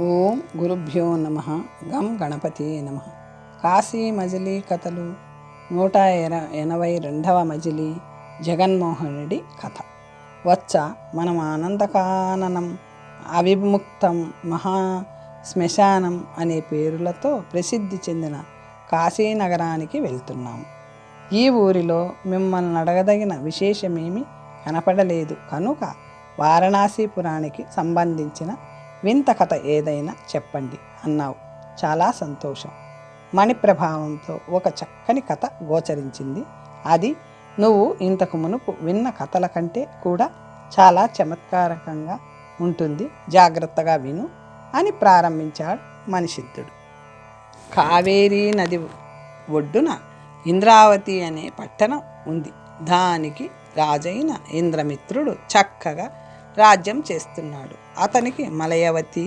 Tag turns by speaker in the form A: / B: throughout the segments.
A: ఓం గురుభ్యో నమ. గం గణపతి నమ. కాశీ మజిలీ కథలు 182వ మజిలీ జగన్మోహనుడి కథ. వచ్చ మనం ఆనందకాననం, అవిముక్తం, మహా శ్మశానం అనే పేరులతో ప్రసిద్ధి చెందిన కాశీనగరానికి వెళ్తున్నాము. ఈ ఊరిలో మిమ్మల్ని అడగదగిన విశేషమేమీ కనపడలేదు కనుక వారణాసీపురానికి సంబంధించిన వింత కథ ఏదైనా చెప్పండి అన్నావు. చాలా సంతోషం. మణి ప్రభావంతో ఒక చక్కని కథ గోచరించింది. అది నువ్వు ఇంతకు మునుపు విన్న కథల కంటే కూడా చాలా చమత్కారకంగా ఉంటుంది. జాగ్రత్తగా విను అని ప్రారంభించాడు మణిసిద్ధుడు. కావేరీ నది ఒడ్డున ఇంద్రావతి అనే పట్టణం ఉంది. దానికి రాజైన ఇంద్రమిత్రుడు చక్కగా రాజ్యం చేస్తున్నాడు. అతనికి మలయవతి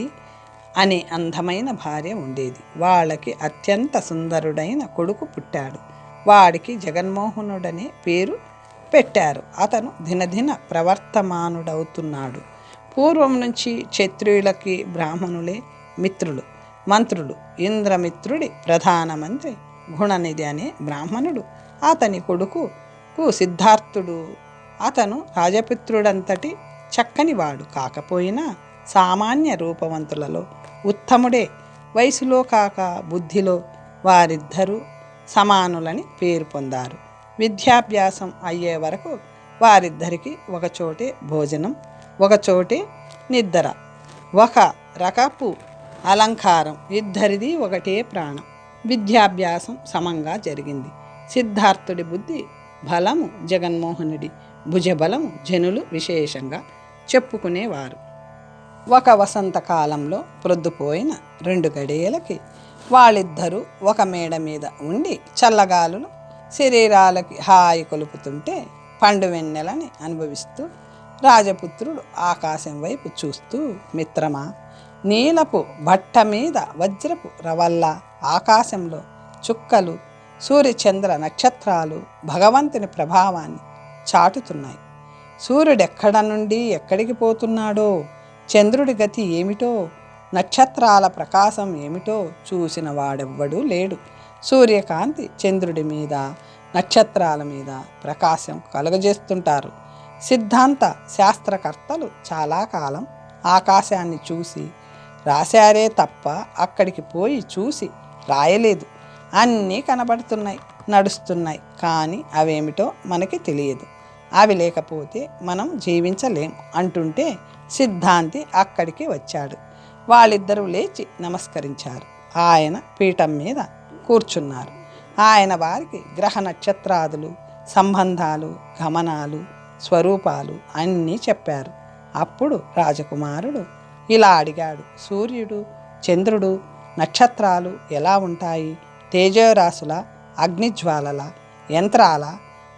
A: అనే అందమైన భార్య ఉండేది. వాళ్ళకి అత్యంత సుందరుడైన కొడుకు పుట్టాడు. వాడికి జగన్మోహనుడనే పేరు పెట్టారు. అతను దినదిన ప్రవర్తమానుడవుతున్నాడు. పూర్వం నుంచి క్షత్రియులకి బ్రాహ్మణులే మిత్రులు, మంత్రులు. ఇంద్రమిత్రుడి ప్రధానమంత్రి గుణనిధి అనే బ్రాహ్మణుడు అతని కొడుకు సిద్ధార్థుడు. అతను రాజపుత్రుడంతటి చక్కనివాడు కాకపోయినా సామాన్య రూపవంతులలో ఉత్తముడే. వయసులో కాక బుద్ధిలో వారిద్దరూ సమానులని పేరు పొందారు. విద్యాభ్యాసం అయ్యే వరకు వారిద్దరికీ ఒకచోటే భోజనం, ఒకచోటే నిద్ర, ఒక రకపు అలంకారం, ఇద్దరిది ఒకటే ప్రాణం. విద్యాభ్యాసం సమంగా జరిగింది. సిద్ధార్థుడి బుద్ధి బలము, జగన్మోహనుడి భుజబలము జనులు విశేషంగా చెప్పుకునేవారు. ఒక వసంతకాలంలో ప్రొద్దుపోయిన 2 గడియలకి వాళ్ళిద్దరూ ఒక మేడ మీద ఉండి చల్లగాలులు శరీరాలకి హాయి కొలుపుతుంటే పండు వెన్నెలని అనుభవిస్తూ రాజపుత్రుడు ఆకాశం వైపు చూస్తూ, మిత్రమా, నీలపు బట్ట మీద వజ్రపు రవల్ల ఆకాశంలో చుక్కలు, సూర్యచంద్ర నక్షత్రాలు భగవంతుని ప్రభావాన్ని చాటుతున్నాయి. సూర్యుడెక్కడ నుండి ఎక్కడికి పోతున్నాడో, చంద్రుడి గతి ఏమిటో, నక్షత్రాల ప్రకాశం ఏమిటో చూసిన వాడెవ్వడూ లేడు. సూర్యకాంతి చంద్రుడి మీద, నక్షత్రాల మీద ప్రకాశం కలుగజేస్తుంటారు. సిద్ధాంత శాస్త్రకర్తలు చాలా కాలం ఆకాశాన్ని చూసి రాశారే తప్ప అక్కడికి పోయి చూసి రాయలేదు. అన్నీ కనబడుతున్నాయి, నడుస్తున్నాయి, కానీ అవేమిటో మనకి తెలియదు. అవి లేకపోతే మనం జీవించలేం అంటుంటే సిద్ధాంతి అక్కడికి వచ్చాడు. వాళ్ళిద్దరూ లేచి నమస్కరించారు. ఆయన పీఠం మీద కూర్చున్నారు. ఆయన వారికి గ్రహ నక్షత్రాదులు, సంబంధాలు, గమనాలు, స్వరూపాలు అన్నీ చెప్పారు. అప్పుడు రాజకుమారుడు ఇలా అడిగాడు. సూర్యుడు, చంద్రుడు, నక్షత్రాలు ఎలా ఉంటాయి? తేజోరాశుల, అగ్నిజ్వాలల, యంత్రాల?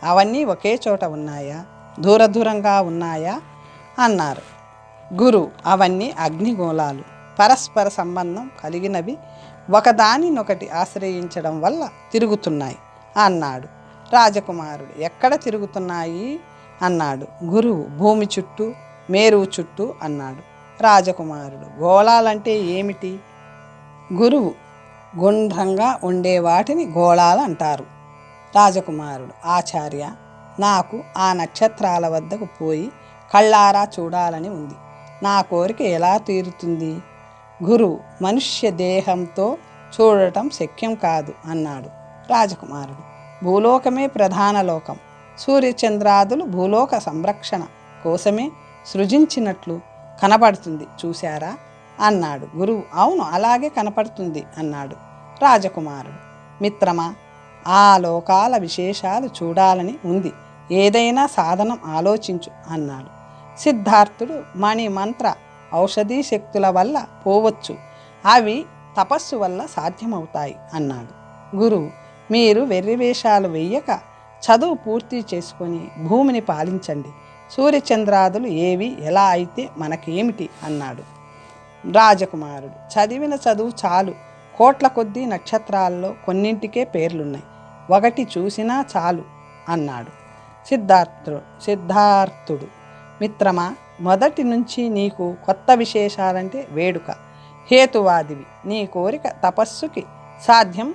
A: అవన్నీ ఒకే చోట ఉన్నాయా? దూరంగా ఉన్నాయా అన్నారు. గురు, అవన్నీ అగ్నిగోళాలు, పరస్పర సంబంధం కలిగినవి, ఒకదానినొకటి ఆశ్రయించడం వల్ల తిరుగుతున్నాయి అన్నాడు. రాజకుమారుడు, ఎక్కడ తిరుగుతున్నాయి అన్నాడు. గురువు, భూమి చుట్టూ, మేరువు చుట్టూ అన్నాడు. రాజకుమారుడు, గోళాలంటే ఏమిటి? గురువు, గుండ్రంగా ఉండే వాటిని గోళాలు అంటారు. రాజకుమారుడు, ఆచార్య, నాకు ఆ నక్షత్రాల వద్దకు పోయి కళ్ళారా చూడాలని ఉంది. నా కోరిక ఎలా తీరుతుంది? గురువు, మనుష్య దేహంతో చూడటం శక్యం కాదు అన్నాడు. రాజకుమారుడు, భూలోకమే ప్రధాన లోకం. సూర్యచంద్రాదులు భూలోక సంరక్షణ కోసమే సృజించినట్లు కనపడుతుంది, చూశారా అన్నాడు. గురువు, అవును, అలాగే కనపడుతుంది అన్నాడు. రాజకుమారుడు, మిత్రమా, ఆ లోకాల విశేషాలు చూడాలని ఉంది. ఏదైనా సాధనం ఆలోచించు అన్నాడు. సిద్ధార్థుడు, మణి మంత్ర ఔషధీ శక్తుల వల్ల పోవచ్చు, అవి తపస్సు వల్ల సాధ్యమవుతాయి అన్నాడు. గురువు, మీరు వెర్రివేషాలు వెయ్యక చదువు పూర్తి చేసుకొని భూమిని పాలించండి. సూర్యచంద్రాదులు ఏవి ఎలా అయితే మనకేమిటి అన్నాడు. రాజకుమారుడు, చదివిన చదువు చాలు. కోట్ల కొద్దీ నక్షత్రాల్లో కొన్నింటికే పేర్లున్నాయి, ఒకటి చూసినా చాలు అన్నాడు. సిద్ధార్థుడు, మిత్రమా, మొదటి నుంచి నీకు కొత్త విశేషాలంటే వేడుక. హేతువాదివి. నీ కోరిక తపస్సుకి సాధ్యం,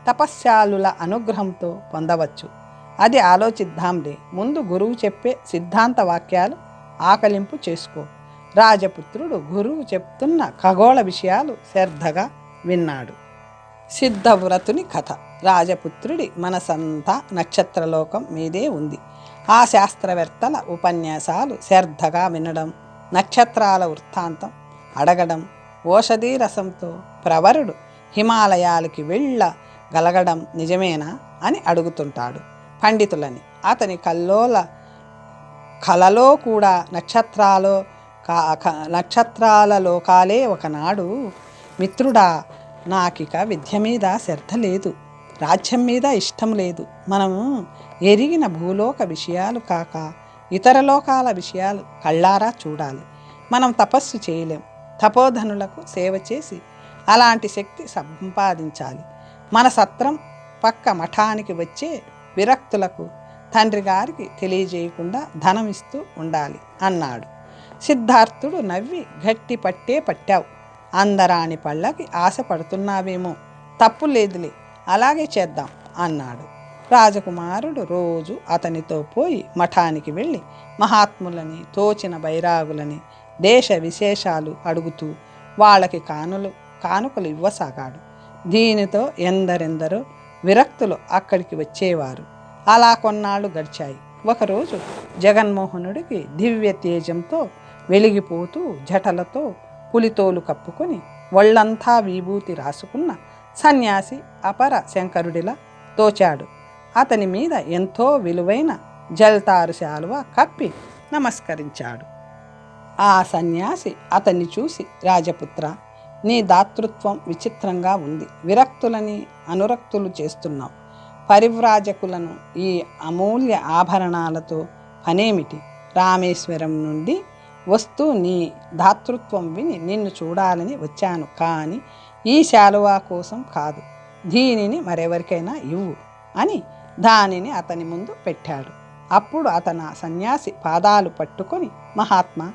A: తపశ్శాలుల అనుగ్రహంతో పొందవచ్చు. అది ఆలోచిద్దాంలే. ముందు గురువు చెప్పే సిద్ధాంత వాక్యాలు ఆకలింపు చేసుకో. రాజపుత్రుడు గురువు చెప్తున్న ఖగోళ విషయాలు శ్రద్ధగా విన్నాడు. సిద్ధవ్రతుని కథ. రాజపుత్రుడి మనసంతా నక్షత్రలోకం మీదే ఉంది. ఆ శాస్త్రవేత్తల ఉపన్యాసాలు శ్రద్ధగా వినడం, నక్షత్రాల వృత్తాంతం అడగడం, ఓషధీ రసంతో ప్రవరుడు హిమాలయాలకి వెళ్ళగలగడం నిజమేనా అని అడుగుతుంటాడు పండితులని. అతని కలలో కూడా నక్షత్రాల లోకాలే. ఒకనాడు, మిత్రుడా, నాకిక విద్య మీద శ్రద్ధ లేదు, రాజ్యం మీద ఇష్టం లేదు. మనము ఎరిగిన భూలోక విషయాలు కాక ఇతర లోకాల విషయాలు కళ్ళారా చూడాలి. మనం తపస్సు చేయలేం. తపోధనులకు సేవ చేసి అలాంటి శక్తి సంపాదించాలి. మన సత్రం పక్క మఠానికి వచ్చే విరక్తులకు తండ్రి గారికి తెలియజేయకుండా ధనం ఇస్తూ ఉండాలి అన్నాడు. సిద్ధార్థుడు నవ్వి, గట్టి పట్టే పట్టావు. అందరాని పళ్ళకి ఆశపడుతున్నావేమో. తప్పు లేదులే, అలాగే చేద్దాం అన్నాడు. రాజకుమారుడు రోజు అతనితో పోయి మఠానికి వెళ్ళి మహాత్ములని, తోచిన బైరాగులని దేశ విశేషాలు అడుగుతూ వాళ్ళకి కానుకలు ఇవ్వసాగాడు. దీనితో ఎందరెందరో విరక్తులు అక్కడికి వచ్చేవారు. అలా కొన్నాళ్ళు గడిచాయి. ఒకరోజు జగన్మోహనుడికి దివ్య తేజంతో వెలిగిపోతూ జటలతో పులితోలు కప్పుకొని ఒళ్ళంతా విభూతి రాసుకున్న సన్యాసి అపర శంకరుడిలా తోచాడు. అతని మీద ఎంతో విలువైన జల్తారు శాలువ కప్పి నమస్కరించాడు. ఆ సన్యాసి అతన్ని చూసి, రాజపుత్ర, నీ దాతృత్వం విచిత్రంగా ఉంది. విరక్తులని అనురక్తులు చేస్తున్నావు. పరివ్రాజకులను ఈ అమూల్య ఆభరణాలతో పనేమిటి? రామేశ్వరం నుండి వస్తూ నీ దాతృత్వం విని నిన్ను చూడాలని వచ్చాను. కానీ ఈ శాలువా కోసం కాదు, దీనిని మరెవరికైనా ఇవ్వు అని దానిని అతని ముందు పెట్టాడు. అప్పుడు అతను సన్యాసి పాదాలు పట్టుకొని, మహాత్మా,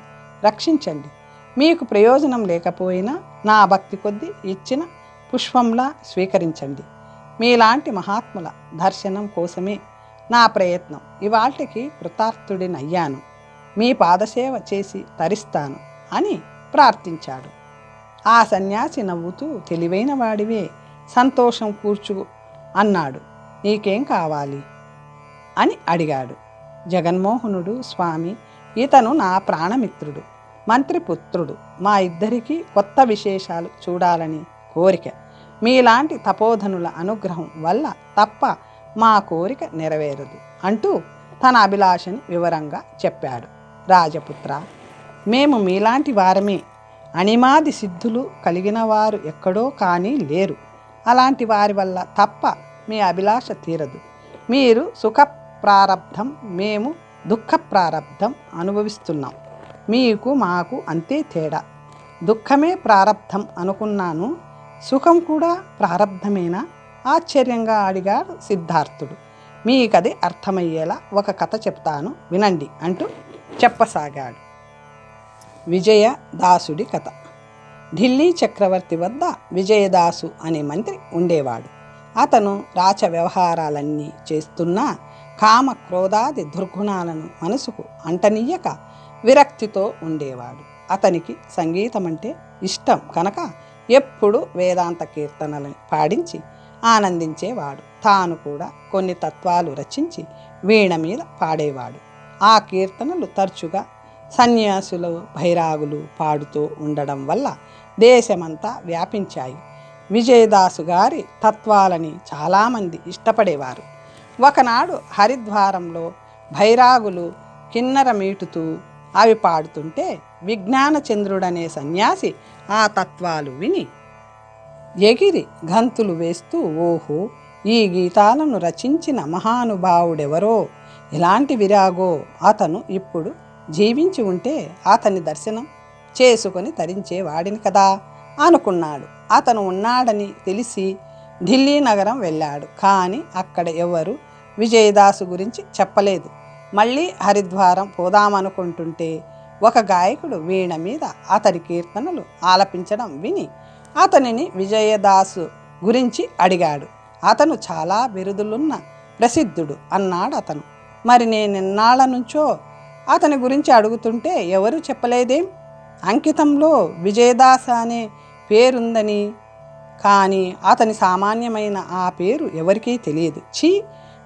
A: రక్షించండి. మీకు ప్రయోజనం లేకపోయినా నా భక్తి కొద్దీ ఇచ్చిన పుష్పంలా స్వీకరించండి. మీలాంటి మహాత్ముల దర్శనం కోసమే నా ప్రయత్నం. ఇవాళకి కృతార్థుడినయ్యాను. మీ పాదసేవ చేసి తరిస్తాను అని ప్రార్థించాడు. ఆ సన్యాసి నవ్వుతూ, తెలివైన వాడివే, సంతోషం కూర్చు అన్నాడు. నీకేం కావాలి అని అడిగాడు. జగన్మోహనుడు, స్వామి, ఇతను నా ప్రాణమిత్రుడు, మంత్రిపుత్రుడు. మా ఇద్దరికీ కొత్త విశేషాలు చూడాలని కోరిక. మీలాంటి తపోధనుల అనుగ్రహం వల్ల తప్ప మా కోరిక నెరవేరదు అంటూ తన అభిలాషని వివరంగా చెప్పాడు. రాజపుత్ర, మేము మీలాంటి వారమే. అణిమాది సిద్ధులు కలిగిన వారు ఎక్కడో కానీ లేరు. అలాంటి వారి వల్ల తప్ప మీ అభిలాష తీరదు. మీరు సుఖ ప్రారబ్ధం, మేము దుఃఖ ప్రారబ్ధం అనుభవిస్తున్నాం. మీకు మాకు అంతే తేడా. దుఃఖమే ప్రారబ్ధం అనుకున్నాను, సుఖం కూడా ప్రారబ్ధమేనా? ఆశ్చర్యంగా అడిగాడు సిద్ధార్థుడు. మీకది అర్థమయ్యేలా ఒక కథ చెప్తాను వినండి అంటూ చెప్పసాగాడు. విజయదాసుడి కథ. ఢిల్లీ చక్రవర్తి వద్ద విజయదాసు అనే మంత్రి ఉండేవాడు. అతను రాచ వ్యవహారాలన్నీ చేస్తున్నా కామ క్రోధాది దుర్గుణాలను మనసుకు అంటనీయక విరక్తితో ఉండేవాడు. అతనికి సంగీతం అంటే ఇష్టం కనుక ఎప్పుడు వేదాంత కీర్తనలను పాడించి ఆనందించేవాడు. తాను కూడా కొన్ని తత్వాలు రచించి వీణ మీద పాడేవాడు. ఆ కీర్తనలు తరచుగా సన్యాసులు, భైరాగులు పాడుతూ ఉండడం వల్ల దేశమంతా వ్యాపించాయి. విజయదాసు గారి తత్వాలని చాలామంది ఇష్టపడేవారు. ఒకనాడు హరిద్వారంలో భైరాగులు కిన్నర మీటుతూ అవి పాడుతుంటే విజ్ఞానచంద్రుడనే సన్యాసి ఆ తత్వాలు విని ఎగిరి గంతులు వేస్తూ, ఓహో, ఈ గీతాలను రచించిన మహానుభావుడెవరో, ఎలాంటి విరాగో, అతను ఇప్పుడు జీవించి ఉంటే అతని దర్శనం చేసుకొని తరించేవాడిని కదా అనుకున్నాడు. అతను ఉన్నాడని తెలిసి ఢిల్లీ నగరం వెళ్ళాడు. కానీ అక్కడ ఎవరు విజయదాసు గురించి చెప్పలేదు. మళ్ళీ హరిద్వారం పోదామనుకుంటుంటే ఒక గాయకుడు వీణ మీద అతడి కీర్తనలు ఆలపించడం విని అతనిని విజయదాసు గురించి అడిగాడు. అతను చాలా బిరుదులున్న ప్రసిద్ధుడు అన్నాడు అతను. మరి నేనెన్నాళ్ళ నుంచో అతని గురించి అడుగుతుంటే ఎవరు చెప్పలేదేం? అంకితంలో విజయదాస అనే పేరుందని, కానీ అతని సామాన్యమైన ఆ పేరు ఎవరికీ తెలియదు.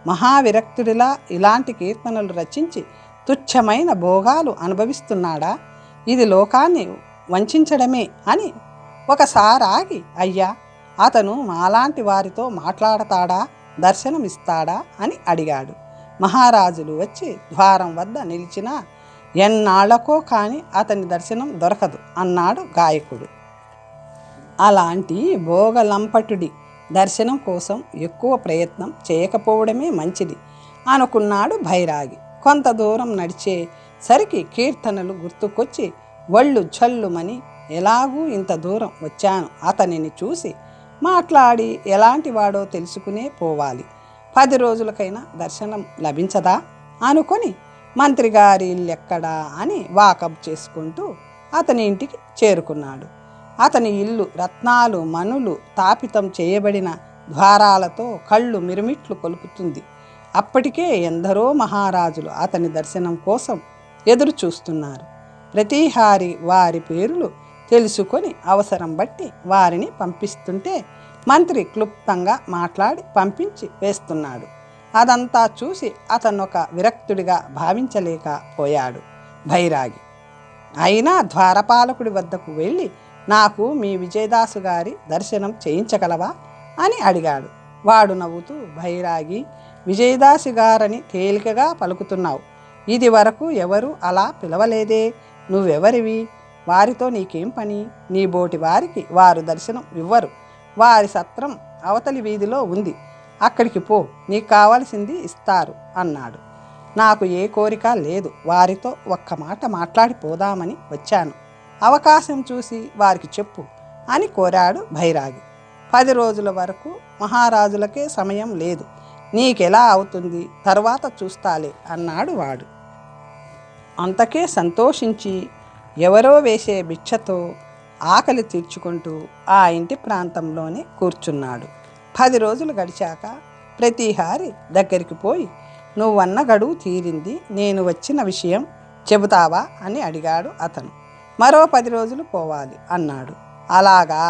A: మహావిరక్తుడిలా ఇలాంటి కీర్తనలు రచించి తుచ్చమైన భోగాలు అనుభవిస్తున్నాడా? ఇది లోకాన్ని వంచడమే అని ఒకసారి ఆగి, అయ్యా, అతను మాలాంటి వారితో మాట్లాడతాడా, దర్శనమిస్తాడా అని అడిగాడు. మహారాజులు వచ్చి ద్వారం వద్ద నిలిచినా ఎన్నాళ్లకో కానీ అతని దర్శనం దొరకదు అన్నాడు గాయకుడు. అలాంటి భోగలంపటుడి దర్శనం కోసం ఎక్కువ ప్రయత్నం చేయకపోవడమే మంచిది అనుకున్నాడు బైరాగి. కొంత దూరం నడిచేసరికి కీర్తనలు గుర్తుకొచ్చి ఒళ్ళు జల్లుమని, ఎలాగూ ఇంత దూరం వచ్చాను, అతనిని చూసి మాట్లాడి ఎలాంటి వాడో తెలుసుకునే పోవాలి, 10 రోజులకైనా దర్శనం లభించదా అనుకొని మంత్రిగారి ఇల్లెక్కడా అని వాకప్ చేసుకుంటూ అతని ఇంటికి చేరుకున్నాడు. అతని ఇల్లు రత్నాలు మణులు తాపితం చేయబడిన ద్వారాలతో కళ్ళు మిరుమిట్లు కొలుపుతుంది. అప్పటికే ఎందరో మహారాజులు అతని దర్శనం కోసం ఎదురు చూస్తున్నారు. ప్రతిహారి వారి పేర్లు తెలుసుకొని అవసరం బట్టి వారిని పంపిస్తుంటే మంత్రి క్లుప్తంగా మాట్లాడి పంపించి వేస్తున్నాడు. అదంతా చూసి అతనొక విరక్తుడిగా భావించలేకపోయాడు బైరాగి. అయినా ద్వారపాలకుడి వద్దకు వెళ్ళి, నాకు మీ విజయదాసు గారి దర్శనం చేయించగలవా అని అడిగాడు. వాడు నవ్వుతూ, బైరాగి, విజయదాసు గారని తేలికగా పలుకుతున్నావు, ఇది వరకు ఎవరు అలా పిలవలేదే, నువ్వెవరివి, వారితో నీకేం పని, నీ బోటి వారికి వారు దర్శనం ఇవ్వరు, వారి సత్రం అవతలి వీధిలో ఉంది, అక్కడికి పో, నీకు కావాల్సింది ఇస్తారు అన్నాడు. నాకు ఏ కోరిక లేదు, వారితో ఒక్క మాట మాట్లాడిపోదామని వచ్చాను, అవకాశం చూసి వారికి చెప్పు అని కోరాడు బైరాగి. 10 రోజుల వరకు మహారాజులకే సమయం లేదు, నీకెలా అవుతుంది, తర్వాత చూస్తాలే అన్నాడు వాడు. అంతకే సంతోషించి ఎవరో వేసే భిక్షతో ఆకలి తీర్చుకుంటూ ఆ ఇంటి ప్రాంతంలోనే కూర్చున్నాడు. 10 రోజులు గడిచాక ప్రతిహారి దగ్గరికి పోయి, నువ్వన్న గడువు తీరింది, నేను వచ్చిన విషయం చెబుతావా అని అడిగాడు అతను. మరో 10 రోజులు పోవాలి అన్నాడు. అలాగా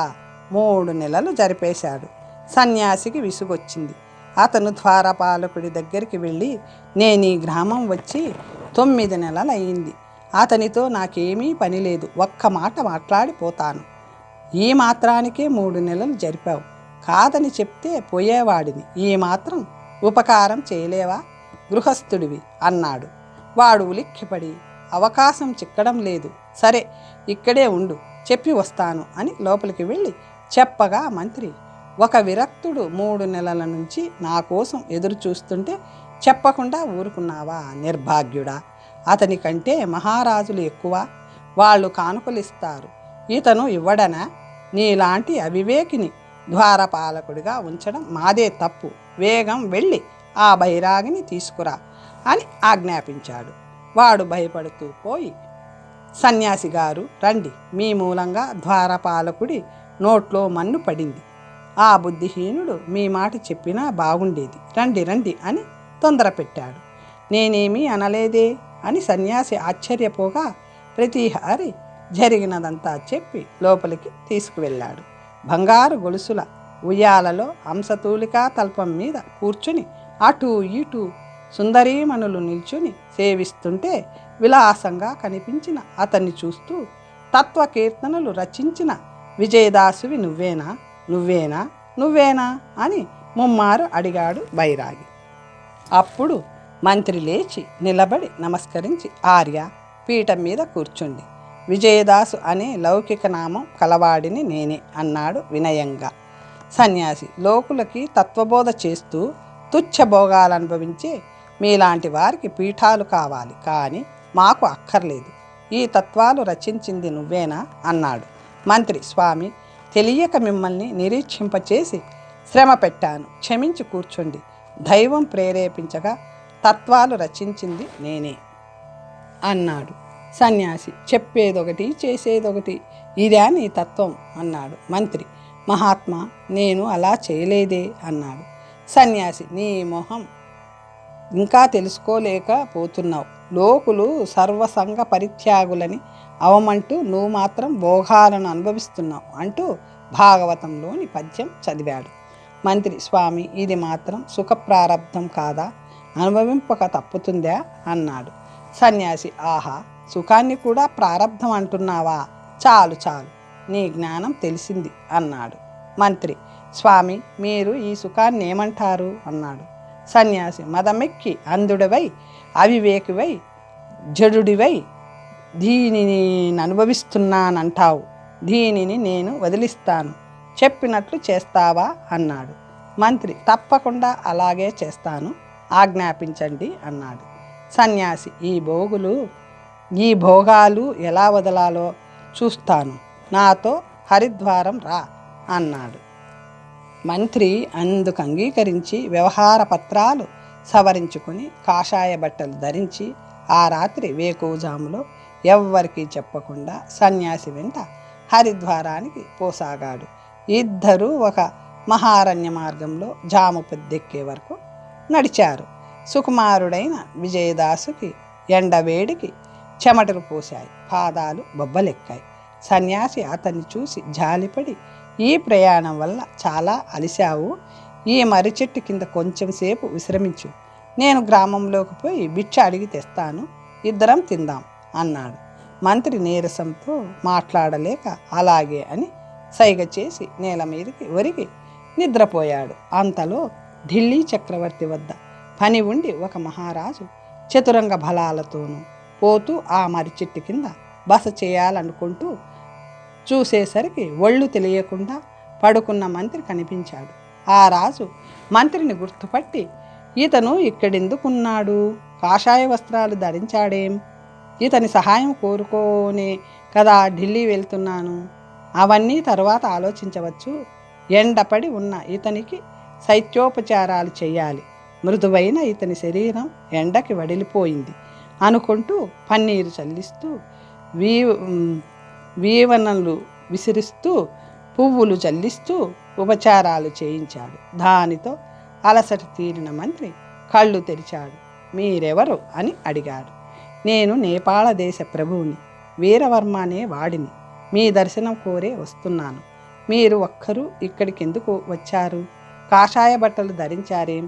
A: 3 నెలలు జరిపేశాడు. సన్యాసికి విసుగొచ్చింది. అతను ద్వారపాలకుడి దగ్గరికి వెళ్ళి, నేను ఈ గ్రామం వచ్చి 9 నెలలు అయింది, అతనితో నాకేమీ పని లేదు, ఒక్క మాట మాట్లాడిపోతాను, ఈ మాత్రానికే 3 నెలలు జరిపావు, కాదని చెప్తే పోయేవాడిని, ఈ మాత్రం ఉపకారం చేయలేవా, గృహస్థుడివి అన్నాడు. వాడు ఉలిక్కిపడి, అవకాశం చిక్కడం లేదు, సరే ఇక్కడే ఉండు, చెప్పి వస్తాను అని లోపలికి వెళ్ళి చెప్పగా మంత్రి, ఒక విరక్తుడు 3 నెలల నుంచి నా కోసం ఎదురు చూస్తుంటే చెప్పకుండా ఊరుకున్నావా, నిర్భాగ్యుడా, అతని కంటే మహారాజులు ఎక్కువ, వాళ్ళు కానుకలిస్తారు, ఇతను ఇవ్వడనా, నీలాంటి అవివేకిని ద్వారపాలకుడిగా ఉంచడం మాదే తప్పు, వేగం వెళ్ళి ఆ బైరాగిని తీసుకురా అని ఆజ్ఞాపించాడు. వాడు భయపడుతూ పోయి, సన్యాసి గారు రండి, మీ మూలంగా ద్వారపాలకుడి నోట్లో మన్ను పడింది, ఆ బుద్ధిహీనుడు మీ మాట చెప్పినా బాగుండేది, రండి రండి అని తొందర పెట్టాడు. నేనేమీ అనలేదే అని సన్యాసి ఆశ్చర్యపోగా ప్రతిహారి జరిగినదంతా చెప్పి లోపలికి తీసుకువెళ్ళాడు. బంగారు గొలుసుల ఉయ్యాలలో హంసతూలికా తల్పం మీద కూర్చుని అటూ ఇటూ సుందరీమణులు నిల్చుని సేవిస్తుంటే విలాసంగా కనిపించిన అతన్ని చూస్తూ, తత్వకీర్తనలు రచించిన విజయదాసువి నువ్వేనా, నువ్వేనా, నువ్వేనా అని ముమ్మారు అడిగాడు బైరాగి. అప్పుడు మంత్రి లేచి నిలబడి నమస్కరించి, ఆర్య, పీఠం మీద కూర్చుండి, విజయదాసు అనే లౌకిక నామం కలవాడిని నేనే అన్నాడు వినయంగా. సన్యాసి, లోకులకి తత్వబోధ చేస్తూ తుచ్చభోగాలనుభవించే మీలాంటి వారికి పీఠాలు కావాలి, కానీ మాకు అక్కర్లేదు, ఈ తత్వాలు రచించింది నువ్వేనా అన్నాడు. మంత్రి, స్వామి, తెలియక మిమ్మల్ని నిరీక్షింపచేసి శ్రమ పెట్టాను, క్షమించి కూర్చోండి, దైవం ప్రేరేపించగా తత్వాలు రచించింది నేనే అన్నాడు. సన్యాసి చెప్పేదొకటి చేసేదొకటి, ఇదే నీ తత్వం అన్నాడు. మంత్రి మహాత్మా నేను అలా చేయలేదే అన్నాడు. సన్యాసి నీ మొహం, ఇంకా తెలుసుకోలేకపోతున్నావు. లోకులు సర్వసంగ పరిత్యాగులని అవమంటూ నువ్వు మాత్రం భోగాలను అనుభవిస్తున్నావు అంటూ భాగవతంలోని పద్యం చదివాడు. మంత్రి స్వామి ఇది మాత్రం సుఖ ప్రారబ్ధం కాదా, అనుభవింపక తప్పుతుందా అన్నాడు. సన్యాసి ఆహా, సుఖాన్ని కూడా ప్రారబ్ధం అంటున్నావా, చాలు చాలు, నీ జ్ఞానం తెలిసింది అన్నాడు. మంత్రి స్వామి మీరు ఈ సుఖాన్ని ఏమంటారు అన్నాడు. సన్యాసి మదమెక్కి అంధుడివై అవివేకివై జడుడివై దీనిని అనుభవిస్తున్నానంటావు, దీనిని నేను వదిలిస్తాను, చెప్పినట్లు చేస్తావా అన్నాడు. మంత్రి తప్పకుండా అలాగే చేస్తాను, ఆజ్ఞాపించండి అన్నాడు. సన్యాసి ఈ భోగాలు ఎలా వదలాలో చూస్తాను, నాతో హరిద్వారం రా అన్నాడు. మంత్రి అందుకు అంగీకరించి వ్యవహార పత్రాలు సవరించుకొని కాషాయ బట్టలు ధరించి ఆ రాత్రి వేకువజాములో ఎవ్వరికీ చెప్పకుండా సన్యాసి వెంట హరిద్వారానికి పోసాగాడు. ఇద్దరూ ఒక మహారణ్య మార్గంలో జాము పెద్దెక్కే వరకు నడిచారు. సుకుమారుడైన విజయదాసుకి ఎండవేడికి చెమటలు పోశాయి, పాదాలు బొబ్బలెక్కాయి. సన్యాసి అతన్ని చూసి జాలిపడి ఈ ప్రయాణం వల్ల చాలా అలిశావు, ఈ మర్రి చెట్టు కింద కొంచెం సేపు విశ్రమించు, నేను గ్రామంలోకి పోయి భిక్ష అడిగి తెస్తాను, ఇద్దరం తిందాం అన్నాడు. మంత్రి నీరసంతో మాట్లాడలేక అలాగే అని సైగ చేసి నేల మీదకి ఒరిగి నిద్రపోయాడు. అంతలో ఢిల్లీ చక్రవర్తి వద్ద పని ఉండి ఒక మహారాజు చతురంగ బలాలతోనూ పోతూ ఆ మర్రి చెట్టు కింద బస చేయాలనుకుంటూ చూసేసరికి ఒళ్ళు తెలియకుండా పడుకున్న మంత్రి కనిపించాడు. ఆ రాజు మంత్రిని గుర్తుపట్టి ఇతను ఇక్కడెందుకున్నాడు, కాషాయ వస్త్రాలు ధరించాడేం, ఇతని సహాయం కోరుకోనే కదా ఢిల్లీ వెళ్తున్నాను, అవన్నీ తర్వాత ఆలోచించవచ్చు, ఎండపడి ఉన్న ఇతనికి శైత్యోపచారాలు చేయాలి, మృదువైన ఇతని శరీరం ఎండకి వడిలిపోయింది అనుకుంటూ పన్నీరు చల్లిస్తూ వీవనలు విసిరిస్తూ పువ్వులు చల్లిస్తూ ఉపచారాలు చేయించాడు. దానితో అలసట తీరిన మంత్రి కళ్ళు తెరిచాడు. మీరెవరు అని అడిగాడు. నేను నేపాళ దేశ ప్రభువుని, వీరవర్మ అనే వాడిని, మీ దర్శనం కోరే వస్తున్నాను, మీరు ఒక్కరూ ఇక్కడికి ఎందుకు వచ్చారు, కాషాయ బట్టలు ధరించారేం,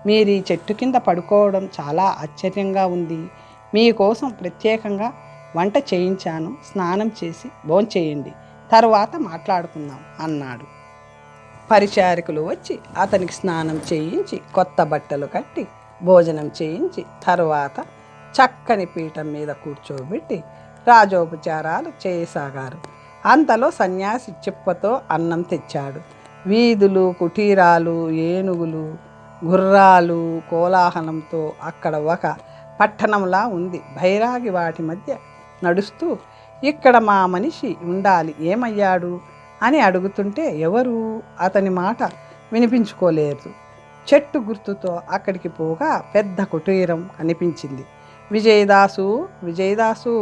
A: మీరు ఈ చెట్టు కింద పడుకోవడం చాలా ఆశ్చర్యంగా ఉంది, మీకోసం ప్రత్యేకంగా వంట చేయించాను, స్నానం చేసి భోంచేయండి, తరువాత మాట్లాడుకుందాం అన్నాడు. పరిచారికులు వచ్చి అతనికి స్నానం చేయించి కొత్త బట్టలు కట్టి భోజనం చేయించి తరువాత చక్కని పీఠం మీద కూర్చోబెట్టి రాజోపచారాలు చేయసాగారు. అంతలో సన్యాసి చిప్పతో అన్నం తెచ్చాడు. వీధులు, కుటీరాలు, ఏనుగులు, గుర్రాలు కోలాహలంతో అక్కడ ఒక పట్టణంలా ఉంది. భైరాగి వాటి మధ్య నడుస్తూ ఇక్కడ మా మనిషి ఉండాలి, ఏమయ్యాడు అని అడుగుతుంటే ఎవరు అతని మాట వినిపించుకోలేదు. చెట్టు గుర్తుతో అక్కడికి పోగా పెద్ద కుటీరం కనిపించింది. విజయదాసు విజయదాసు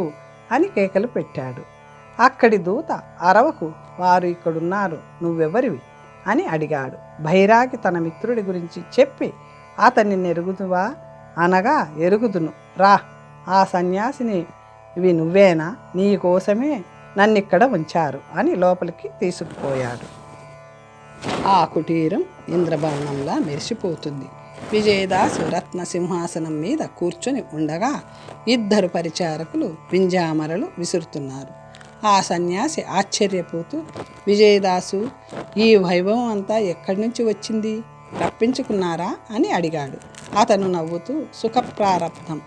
A: అని కేకలు పెట్టాడు. అక్కడి దూత అరవకు, వారు ఇక్కడున్నారు, నువ్వెవరివి అని అడిగాడు. భైరాగి తన మిత్రుడి గురించి చెప్పి అతన్ని నెరుగుదువా అనగా ఎరుగుదును, రా, ఆ సన్యాసిని ఇవి నువ్వేనా, నీ కోసమే నన్నిక్కడ ఉంచారు అని లోపలికి తీసుకుపోయాడు. ఆ కుటీరం ఇంద్రభవనంలా మెరిసిపోతుంది. విజయదాసు రత్న సింహాసనం మీద కూర్చొని ఉండగా ఇద్దరు పరిచారకులు వింజామరలు విసురుతున్నారు. ఆ సన్యాసి ఆశ్చర్యపోతూ, విజయదాసు, ఈ వైభవం అంతా ఎక్కడి నుంచి వచ్చింది, రప్పించుకున్నారా అని అడిగాడు. అతను నవ్వుతూ, సుఖప్రారబ్ధం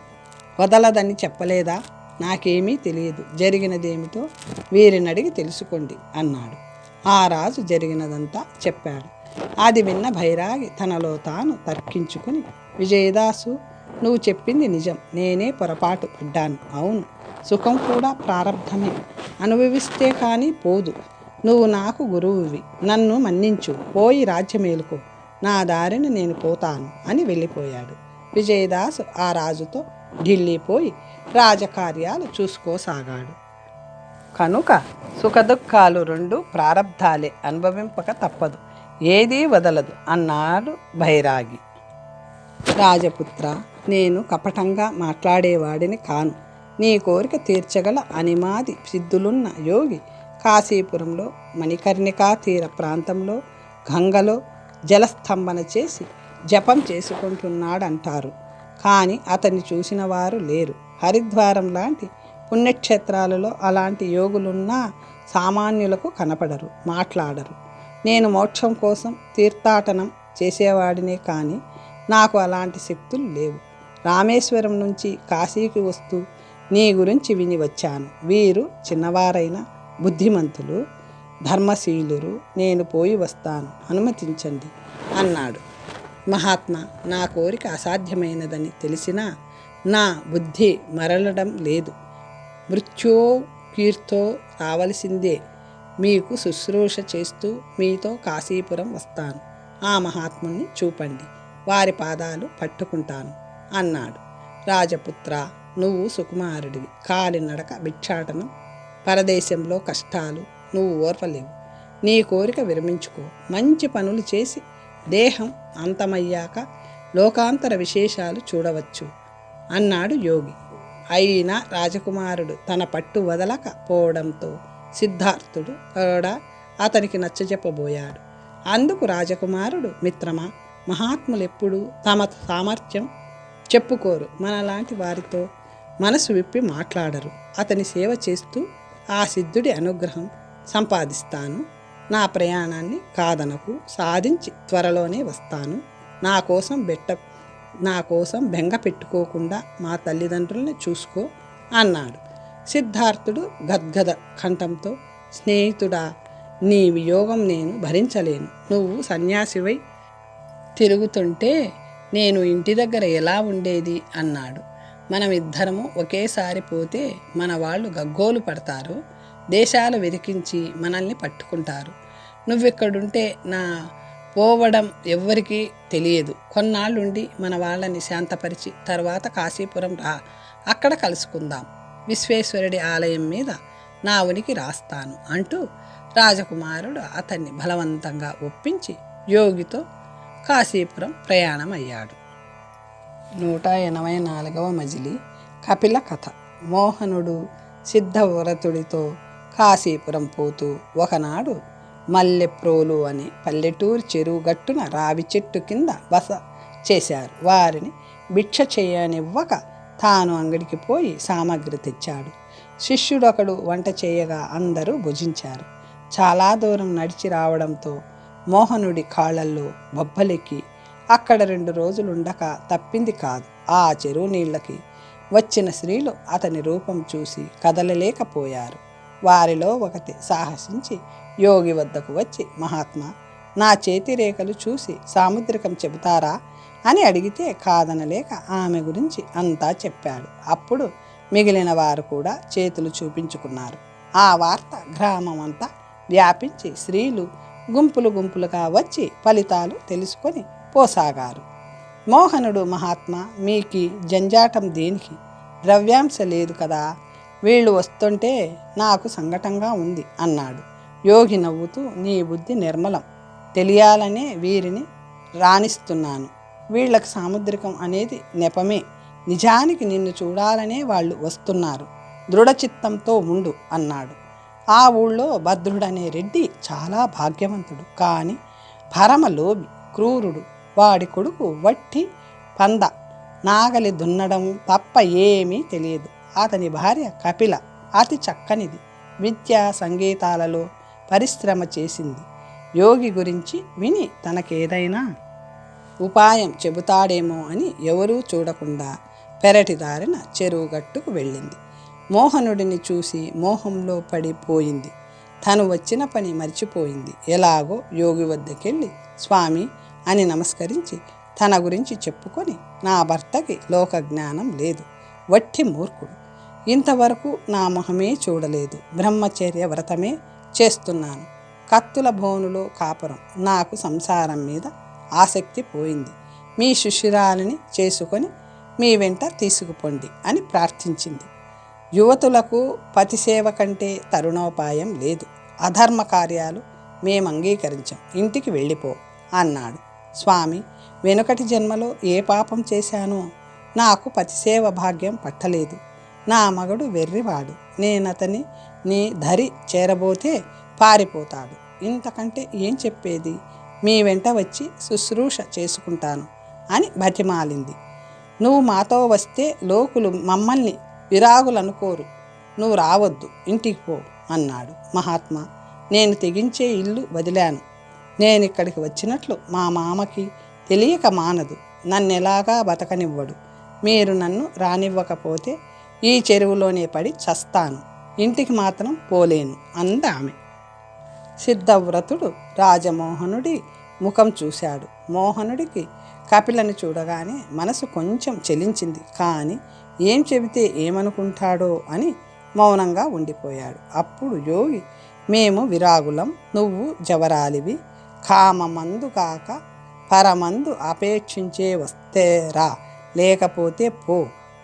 A: వదలదని చెప్పలేదా, నాకేమీ తెలియదు, జరిగినదేమిటో వీరినడిగి తెలుసుకోండి అన్నాడు. ఆ రాజు జరిగినదంతా చెప్పాడు. అది విన్న భైరాగి తనలో తాను తర్కించుకుని, విజయదాసు, నువ్వు చెప్పింది నిజం, నేనే పొరపాటు పడ్డాను, అవును, సుఖం కూడా ప్రారబ్ధమే, అనుభవిస్తే కానీ పోదు, నువ్వు నాకు గురువువి, నన్ను మన్నించు, పోయి రాజ్యమేలుకో, నా దారిని నేను పోతాను అని వెళ్ళిపోయాడు. విజయదాసు ఆ రాజుతో ఢిల్లీ పోయి రాజకార్యాలు చూసుకోసాగాడు. కనుక సుఖదుఖాలు రెండు ప్రారబ్ధాలే, అనుభవింపక తప్పదు, ఏదీ వదలదు అన్నాడు బైరాగి. రాజపుత్ర, నేను కపటంగా మాట్లాడేవాడిని కాను. నీ కోరిక తీర్చగల అనిమాది సిద్ధులున్న యోగి కాశీపురంలో మణికర్ణికా తీర ప్రాంతంలో గంగలో జలస్తంభన చేసి జపం చేసుకుంటున్నాడంటారు. కానీ అతన్ని చూసిన వారు లేరు. హరిద్వారం లాంటి పుణ్యక్షేత్రాలలో అలాంటి యోగులున్నా సామాన్యులకు కనపడరు, మాట్లాడరు. నేను మోక్షం కోసం తీర్థాటనం చేసేవాడినే కానీ నాకు అలాంటి శక్తులు లేవు. రామేశ్వరం నుంచి కాశీకి వస్తూ నీ గురించి విని వచ్చాను. వీరు చిన్నవారైన బుద్ధిమంతులు, ధర్మశీలురు. నేను పోయి వస్తాను, అనుమతించండి అన్నాడు. మహాత్మా, నా కోరిక అసాధ్యమైనదని తెలిసినా నా బుద్ధి మరలడం లేదు. మృత్యో కీర్తో రావలసిందే. మీకు శుశ్రూష చేస్తూ మీతో కాశీపురం వస్తాను. ఆ మహాత్ముని చూపండి, వారి పాదాలు పట్టుకుంటాను అన్నాడు. రాజపుత్ర, నువ్వు సుకుమారుడివి. కాలినడక భిక్షాటనం, పరదేశంలో కష్టాలు నువ్వు ఓర్వలేవు. నీ కోరిక విరమించుకో. మంచి పనులు చేసి దేహం అంతమయ్యాక లోకాంతర విశేషాలు చూడవచ్చు అన్నాడు యోగి. అయినా రాజకుమారుడు తన పట్టు వదలక పోవడంతో సిద్ధార్థుడు కూడా అతనికి నచ్చజెప్పబోయాడు. అందుకు రాజకుమారుడు, మిత్రమా, మహాత్ములెప్పుడూ తమ సామర్థ్యం చెప్పుకోరు. మనలాంటి వారితో మనసు విప్పి మాట్లాడరు. అతని సేవ చేస్తూ ఆ సిద్ధుడి అనుగ్రహం సంపాదిస్తాను. నా ప్రయాణాన్ని కాదనకు, సాధించి త్వరలోనే వస్తాను. నా కోసం బెంగ పెట్టుకోకుండా మా తల్లిదండ్రుల్ని చూసుకో అన్నాడు. సిద్ధార్థుడు గద్గద కంఠంతో, స్నేహితుడా, నీ వియోగం నేను భరించలేను. నువ్వు సన్యాసివై తిరుగుతుంటే నేను ఇంటి దగ్గర ఎలా ఉండేది అన్నాడు. మనమిద్దరము ఒకేసారి పోతే మన వాళ్ళు గగ్గోలు పడతారు, దేశాలు వెతికించి మనల్ని పట్టుకుంటారు. నువ్వెక్కడుంటే నా పోవడం ఎవ్వరికీ తెలియదు. కొన్నాళ్ళుండి మన వాళ్ళని శాంతపరిచి తర్వాత కాశీపురం రా, అక్కడ కలుసుకుందాం. విశ్వేశ్వరుడి ఆలయం మీద నా ఉనికి రాస్తాను అంటూ రాజకుమారుడు అతన్ని బలవంతంగా ఒప్పించి యోగితో కాశీపురం ప్రయాణమయ్యాడు. 184వ మజిలీ కపిల కథ. మోహనుడు సిద్ధవ్రతుడితో కాశీపురం పోతూ ఒకనాడు మల్లెప్రోలు అనే పల్లెటూరు చెరువు గట్టున రావి చెట్టు కింద బస చేశారు. వారిని భిక్ష చేయనివ్వక తాను అంగడికి పోయి సామాగ్రి తెచ్చాడు. శిష్యుడొకడు వంట చేయగా అందరూ భుజించారు. చాలా దూరం నడిచి రావడంతో మోహనుడి కాళ్ళల్లో బొబ్బలెక్కి అక్కడ 2 రోజులుండక తప్పింది కాదు. ఆ చెరువు నీళ్ళకి వచ్చిన స్త్రీలు అతని రూపం చూసి కదలలేకపోయారు. వారిలో ఒకటి సాహసించి యోగి వద్దకు వచ్చి, మహాత్మా, నా చేతి రేఖలు చూసి సాముద్రికం చెబుతారా అని అడిగితే కాదనలేక ఆమె గురించి అంతా చెప్పాడు. అప్పుడు మిగిలిన వారు కూడా చేతులు చూపించుకున్నారు. ఆ వార్త గ్రామం అంతా వ్యాపించి స్త్రీలు గుంపులు గుంపులుగా వచ్చి ఫలితాలు తెలుసుకొని పోసాగారు. మోహనుడు, మహాత్మా, మీకి జంజాటం దేనికి? ద్రవ్యాంశ లేదు కదా, వీళ్ళు వస్తుంటే నాకు సంకటంగా ఉంది అన్నాడు. యోగి నవ్వుతూ, నీ బుద్ధి నిర్మలం, తెలియాలనే వీరిని రాణిస్తున్నాను. వీళ్ళకి సాముద్రికం అనేది నెపమే, నిజానికి నిన్ను చూడాలనే వాళ్ళు వస్తున్నారు. దృఢచిత్తంతో ఉండు అన్నాడు. ఆ ఊళ్ళో భద్రుడనే రెడ్డి చాలా భాగ్యవంతుడు, కానీ పరమలోభి, క్రూరుడు. వాడి కొడుకు వట్టి పంద, నాగలి దున్నడం తప్ప ఏమీ తెలియదు. అతని భార్య కపిల అతి చక్కనిది, విద్యా సంగీతాలలో పరిశ్రమ చేసింది. యోగి గురించి విని తనకేదైనా ఉపాయం చెబుతాడేమో అని ఎవరూ చూడకుండా పెరటిదారిన చెరువు గట్టుకు వెళ్ళింది. మోహనుడిని చూసి మోహంలో పడిపోయింది. తను వచ్చిన పని మర్చిపోయింది. ఎలాగో యోగి వద్దకెళ్ళి, స్వామి అని నమస్కరించి తన గురించి చెప్పుకొని, నా భర్తకి లోక జ్ఞానం లేదు, వట్టి మూర్ఖుడు, ఇంతవరకు నా మొహమే చూడలేదు, బ్రహ్మచర్య వ్రతమే చేస్తున్నాను, కత్తుల భోనులో కాపురం, నాకు సంసారం మీద ఆసక్తి పోయింది, మీ శిష్యురాలిని చేసుకొని మీ వెంట తీసుకుపోండి అని ప్రార్థించింది. యువతులకు పతిసేవ కంటే తరుణోపాయం లేదు. అధర్మ కార్యాలు మేము అంగీకరించాం, ఇంటికి వెళ్ళిపో అన్నాడు. స్వామి, వెనుకటి జన్మలో ఏ పాపం చేశానో నాకు పతిసేవ భాగ్యం పట్టలేదు. నా మగడు వెర్రివాడు. నేనతని నీ ధరి చేరబోతే పారిపోతాడు. ఇంతకంటే ఏం చెప్పేది? మీ వెంట వచ్చి శుశ్రూష చేసుకుంటాను అని బతిమాలింది. నువ్వు మాతో వస్తే లోకులు మమ్మల్ని విరాగులనుకోరు. నువ్వు రావద్దు, ఇంటికి పో అన్నాడు. మహాత్మా, నేను తెగించే ఇల్లు వదిలాను. నేనిక్కడికి వచ్చినట్లు మా మామకి తెలియక మానదు. నన్నెలాగా బతకనివ్వడు. మీరు నన్ను రానివ్వకపోతే ఈ చెరువులోనే పడి చస్తాను. ఇంటికి మాత్రం పోలేను అందామె. సిద్ధవ్రతుడు రాజమోహనుడి ముఖం చూశాడు. మోహనుడికి కపిలని చూడగానే మనసు కొంచెం చెలించింది. కానీ ఏం చెబితే ఏమనుకుంటాడో అని మౌనంగా ఉండిపోయాడు. అప్పుడు యోగి, మేము విరాగులం, నువ్వు జవరాలివి. కామమందు కాక పరమందు అపేక్షించే వస్తే రా, లేకపోతే పో,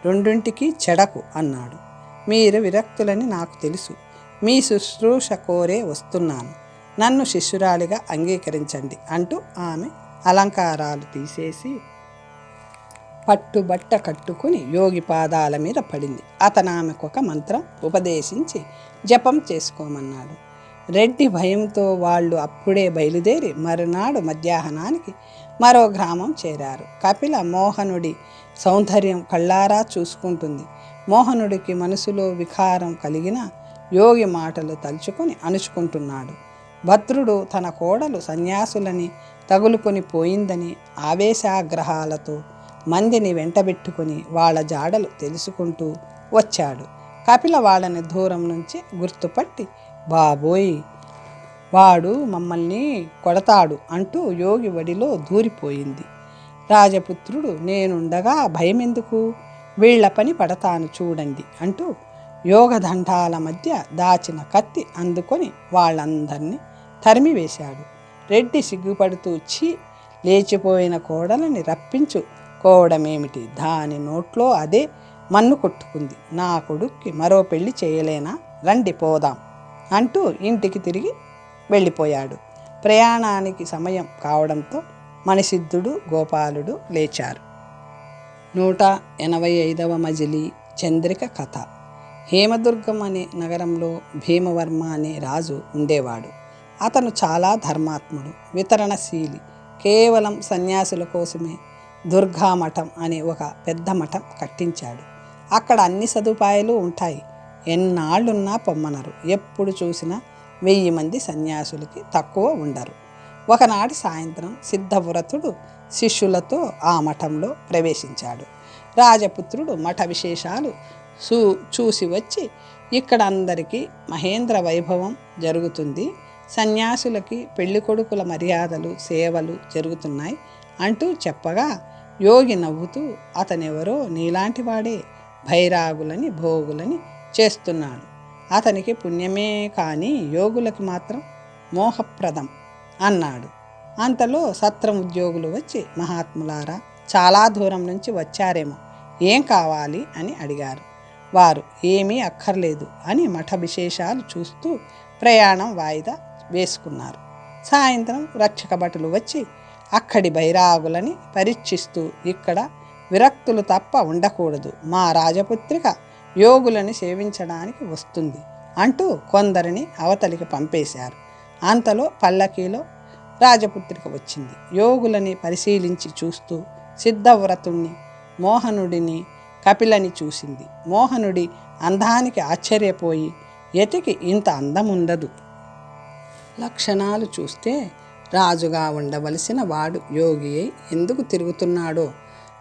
A: రెండింటికి చెడకు అన్నాడు. మీరు విరక్తులని నాకు తెలుసు. మీ శుశ్రూష కోరే వస్తున్నాను. నన్ను శిష్యురాలిగా అంగీకరించండి అంటూ ఆమె అలంకారాలు తీసేసి పట్టుబట్ట కట్టుకుని యోగి పాదాల మీద పడింది. అతను ఆమెకొక మంత్రం ఉపదేశించి జపం చేసుకోమన్నాడు. రెడ్డి భయంతో వాళ్ళు అప్పుడే బయలుదేరి మరునాడు మధ్యాహ్నానికి మరో గ్రామం చేరారు. కపిల మోహనుడి సౌందర్యం కళ్ళారా చూసుకుంటుంది. మోహనుడికి మనసులో వికారం కలిగిన యోగి మాటలు తలుచుకొని అణుచుకుంటున్నాడు. భద్రుడు తన కోడలు సన్యాసులని తగులుకొని పోయిందని ఆవేశాగ్రహాలతో మందిని వెంటబెట్టుకుని వాళ్ళ జాడలు తెలుసుకుంటూ వచ్చాడు. కపిల వాళ్ళని దూరం నుంచి గుర్తుపట్టి, బాబోయ్, వాడు మమ్మల్ని కొడతాడు అంటూ యోగి వడిలో దూరిపోయింది. రాజపుత్రుడు, నేనుండగా భయమెందుకు, వీళ్ల పని పడతాను చూడండి అంటూ యోగదండాల మధ్య దాచిన కత్తి అందుకొని వాళ్ళందరినీ తరిమివేశాడు. రెడ్డి సిగ్గుపడుతూ, ఛీ, లేచిపోయిన కోడలని రప్పించుకోవడమేమిటి, దాని నోట్లో అదే మన్ను కొట్టుకుంది. నా కొడుక్కి మరో పెళ్లి చేయలేనా, రండి పోదాం అంటూ ఇంటికి తిరిగి వెళ్ళిపోయాడు. ప్రయాణానికి సమయం కావడంతో మణిసిద్ధుడు, గోపాలుడు లేచారు. 185వ మజిలీ చంద్రిక కథ. హేమదుర్గం అనే నగరంలో భీమవర్మ అనే రాజు ఉండేవాడు. అతను చాలా ధర్మాత్ముడు, వితరణశీలి. కేవలం సన్యాసుల కోసమే దుర్గామఠం అనే ఒక పెద్ద మఠం కట్టించాడు. అక్కడ అన్ని సదుపాయాలు ఉంటాయి. ఎన్నాళ్ళున్నా పొమ్మనరు. ఎప్పుడు చూసినా 1000 మంది సన్యాసులకి తక్కువ ఉండరు. ఒకనాటి సాయంత్రం సిద్ధవ్రతుడు శిష్యులతో ఆ మఠంలో ప్రవేశించాడు. రాజపుత్రుడు మఠ విశేషాలు చూసి వచ్చి, ఇక్కడ అందరికీ మహేంద్ర వైభవం జరుగుతుంది, సన్యాసులకి పెళ్ళికొడుకుల మర్యాదలు సేవలు జరుగుతున్నాయి అంటూ చెప్పగా యోగి నవ్వుతూ, అతనెవరో నీలాంటి వాడే, భైరాగులని భోగులని చేస్తున్నాడు. అతనికి పుణ్యమే కానీ యోగులకి మాత్రం మోహప్రదం అన్నాడు. అంతలో సత్రం ఉద్యోగులు వచ్చి, మహాత్ములారా, చాలా దూరం నుంచి వచ్చారేమో, ఏం కావాలి అని అడిగారు. వారు ఏమీ అక్కర్లేదు అని మఠ విశేషాలు చూస్తూ ప్రయాణం వాయిదా వేసుకున్నారు. సాయంత్రం రక్షక భటులు వచ్చి అక్కడి బైరాగులని పరీక్షిస్తూ, ఇక్కడ విరక్తులు తప్ప ఉండకూడదు, మా రాజపుత్రిక యోగులని సేవించడానికి వస్తుంది అంటూ కొందరిని అవతలికి పంపేశారు. అంతలో పల్లకీలో రాజపుత్రిక వచ్చింది. యోగులని పరిశీలించి చూస్తూ సిద్ధవ్రతుణ్ణి, మోహనుడిని, కపిలని చూసింది. మోహనుడి అందానికి ఆశ్చర్యపోయి, యతికి ఇంత అందముండదు, లక్షణాలు చూస్తే రాజుగా ఉండవలసిన వాడు యోగి అయి ఎందుకు తిరుగుతున్నాడో,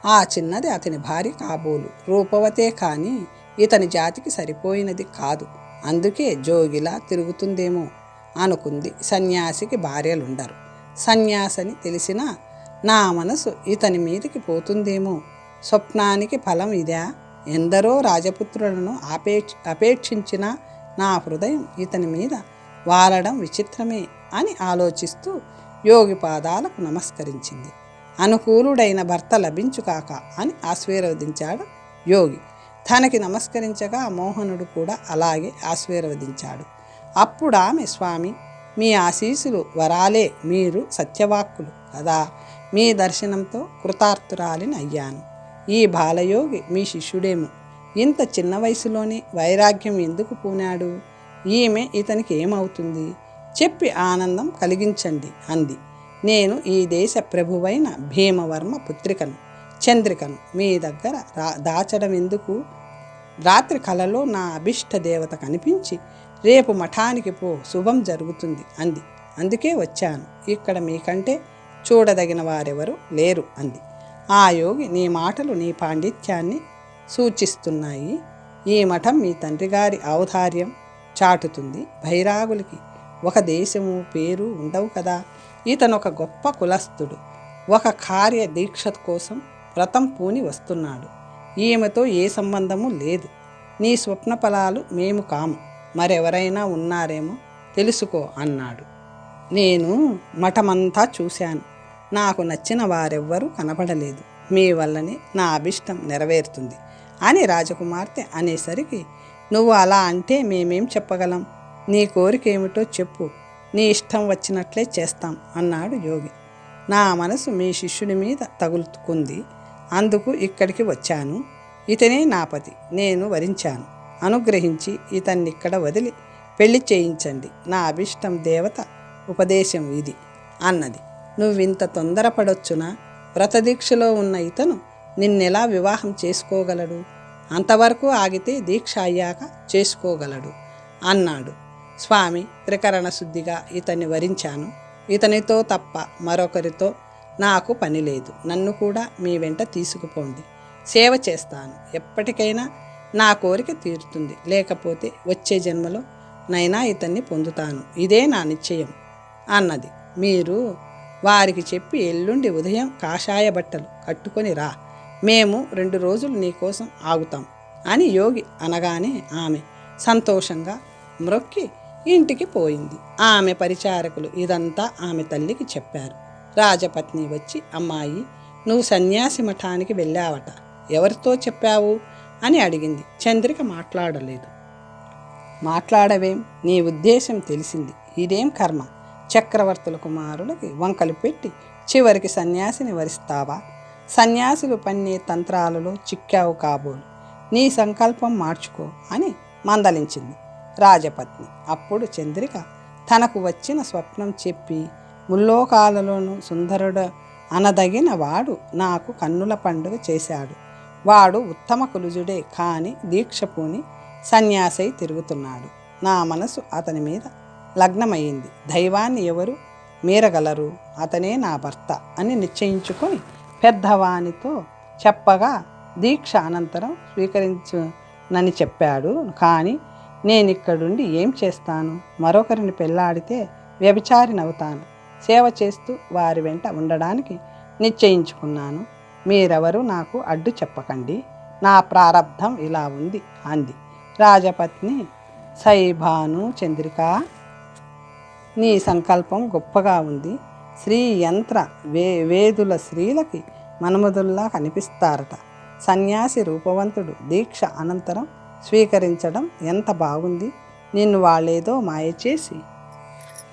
A: ఆ చిన్నది అతని భార్య కాబోలు, రూపవతే కానీ ఇతని జాతికి సరిపోయినది కాదు, అందుకే జోగిలా తిరుగుతుందేమో అనుకుంది. సన్యాసికి భార్యలుండరు. సన్యాసని తెలిసినా నా మనసు ఇతని మీదికి పోతుందేమో, స్వప్నానికి ఫలం ఇదా, ఎందరో రాజపుత్రులను అపేక్షించిన నా హృదయం ఇతని మీద వాలడం విచిత్రమే అని ఆలోచిస్తూ యోగి పాదాలకు నమస్కరించింది. అనుకూలుడైన భర్త లభించుకాక అని ఆశీర్వదించాడు యోగి. తనకి నమస్కరించగా మోహనుడు కూడా అలాగే ఆశీర్వదించాడు. అప్పుడు ఆమె, స్వామి, మీ ఆశీస్సులు వరాలే, మీరు సత్యవాక్కులు కదా, మీ దర్శనంతో కృతార్థురాలిని అయ్యాను. ఈ బాలయోగి మీ శిష్యుడేమో, ఇంత చిన్న వయసులోనే వైరాగ్యం ఎందుకు పూనాడు? ఈమె ఇతనికి ఏమవుతుంది? చెప్పి ఆనందం కలిగించండి అంది. నేను ఈ దేశ ప్రభువైన భీమవర్మ పుత్రికను, చంద్రికను. మీ దగ్గర దాచడం ఎందుకు? రాత్రి కలలో నా అభిష్ట దేవత కనిపించి, రేపు మఠానికి పో, శుభం జరుగుతుంది అంది. అందుకే వచ్చాను. ఇక్కడ మీకంటే చూడదగిన వారెవరు లేరు అంది. ఆ యోగి, నీ మాటలు నీ పాండిత్యాన్ని సూచిస్తున్నాయి. ఈ మఠం మీ తండ్రి గారి ఔదార్యం చాటుతుంది. బైరాగులకి ఒక దేశము పేరు ఉండవు కదా. ఇతను ఒక గొప్ప కులస్థుడు. ఒక కార్య దీక్ష కోసం వ్రతం పూని వస్తున్నాడు. ఈమెతో ఏ సంబంధము లేదు. నీ స్వప్న ఫలాలు మేము కాము, మరెవరైనా ఉన్నారేమో తెలుసుకో అన్నాడు. నేను మఠమంతా చూశాను. నాకు నచ్చిన వారెవ్వరూ కనపడలేదు. మీ వల్లనే నా అభిష్టం నెరవేరుతుంది అని రాజకుమార్తె అనేసరికి, నువ్వు అలా అంటే మేమేం చెప్పగలం? నీ కోరిక ఏమిటో చెప్పు, నీ ఇష్టం వచ్చినట్లే చేస్తాం అన్నాడు యోగి. నా మనసు మీ శిష్యుడి మీద తగులుకుంది, అందుకు ఇక్కడికి వచ్చాను. ఇతనే నా పతి, నేను వరించాను. అనుగ్రహించి ఇతన్ని ఇక్కడ వదిలి పెళ్లి చేయించండి. నా అభిష్టం దేవత ఉపదేశం ఇది అన్నది. నువ్వింత తొందరపడొచ్చునా? వ్రతదీక్షలో ఉన్న ఇతను నిన్నెలా వివాహం చేసుకోగలడు? అంతవరకు ఆగితే దీక్ష అయ్యాక చేసుకోగలడు అన్నాడు. స్వామి, త్రికరణ శుద్ధిగా ఇతన్ని వరించాను. ఇతనితో తప్ప మరొకరితో నాకు పని లేదు. నన్ను కూడా మీ వెంట తీసుకుపోండి. సేవ చేస్తాను. ఎప్పటికైనా నా కోరిక తీరుతుంది. లేకపోతే వచ్చే జన్మలో నైనా ఇతన్ని పొందుతాను. ఇదే నా నిశ్చయం అన్నది. మీరు వారికి చెప్పి ఎల్లుండి ఉదయం కాషాయ బట్టలు కట్టుకొని రా. మేము 2 రోజులు నీకోసం ఆగుతాం అని యోగి అనగానే ఆమె సంతోషంగా మ్రొక్కి ఇంటికి పోయింది. ఆమె పరిచారకులు ఇదంతా ఆమె తల్లికి చెప్పారు. రాజపత్ని వచ్చి, అమ్మాయి, నువ్వు సన్యాసి మఠానికి వెళ్ళావట, ఎవరితో చెప్పావు అని అడిగింది. చంద్రిక మాట్లాడలేదు. మాట్లాడవేం? నీ ఉద్దేశం తెలిసింది. ఇదేం కర్మ? చక్రవర్తుల కుమారులకి వంకలు పెట్టి చివరికి సన్యాసిని వరిస్తావా? సన్యాసులు పన్నే తంత్రాలలో చిక్కావు కాబోలు. నీ సంకల్పం మార్చుకో అని మందలించింది రాజపత్ని. అప్పుడు చంద్రిక తనకు వచ్చిన స్వప్నం చెప్పి, ముల్లోకాలలోనూ సుందరుడు అనదగిన వాడు నాకు కన్నుల పండుగ చేశాడు. వాడు ఉత్తమ కులుజుడే, కాని దీక్ష పూని సన్యాసై తిరుగుతున్నాడు. నా మనసు అతని మీద లగ్నమైంది. దైవాన్ని ఎవరు మీరగలరు? అతనే నా భర్త అని నిశ్చయించుకొని పెద్దవానితో చెప్పగా దీక్ష అనంతరం స్వీకరించునని చెప్పాడు. కానీ నేనిక్కడుండి ఏం చేస్తాను? మరొకరిని పెళ్లాడితే వ్యభిచారినవుతాను. సేవ చేస్తూ వారి వెంట ఉండడానికి నిశ్చయించుకున్నాను. మీరెవరు నాకు అడ్డు చెప్పకండి. నా ప్రారబ్ధం ఇలా ఉంది అంది. రాజపత్ని, సైభాను, చంద్రిక, నీ సంకల్పం గొప్పగా ఉంది. శ్రీ యంత్ర వేదుల స్త్రీలకి మన్మధుల్లా కనిపిస్తారట. సన్యాసి రూపవంతుడు దీక్ష అనంతరం స్వీకరించడం ఎంత బాగుంది. నిన్ను వాళ్ళేదో మాయ చేసి